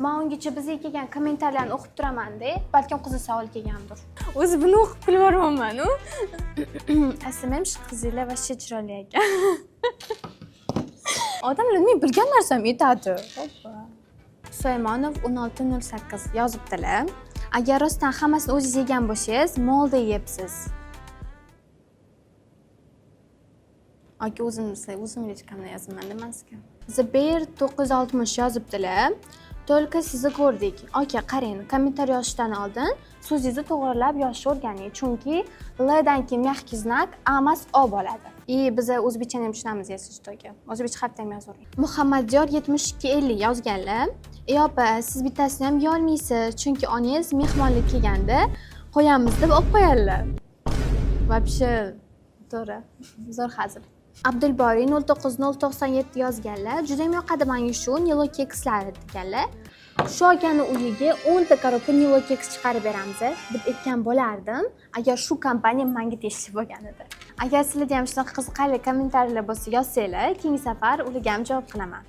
Men ungacha bizga kelgan kommentariylarni o'qib turaman-da, balkim qiziq savol kelgandir. O'zi buni o'qib kulib yubormayman-u. Aslida ham shu qizinglar vashcha chiroyli ekan. Odamlar men bilgan narsam aytadi. Sulaymonov 1608 yozibdilar. Agar rostdan hammasini o'zingiz yegan bo'lsangiz, molda yeyapsiz. Aka o'zim rechkamda yozaman demasga. Zibir 960 yozibdilar. Только sizni ko'rdik. Aka qarang, kommentariy yozishdan oldin so'zingizni to'g'rilab yozishni o'rganing, chunki L dan keyin mягкий znak A emas O bo'ladi. Biz o'zbekchani ham tushunamiz yashish aka. O'zbekcha xatda ham yozavering. Muhammadyor 7250 yozganlar. Opa, siz bittasini ham yeyolmaysiz, chunki onangiz mehmonlik kelganda qo'yamiz deb olib qo'yadilar. Вообще to'g'ri. Zo'r hazil. Abdulboriy 09097 yozganlar. Juda ham yoqadi menga shu Nilo kekslari deganlar. Shu akani uyiga 10 ta korobka Nilo keks chiqarib beramiz deb aytgan bo'lardim, agar shu kompaniya menga tegishli bo'lganida. Agar sizlarda ham shunaqa qiziqarli kommentariyalar bo'lsa, yozsanglar, keyingi safar ularga ham javob qilaman.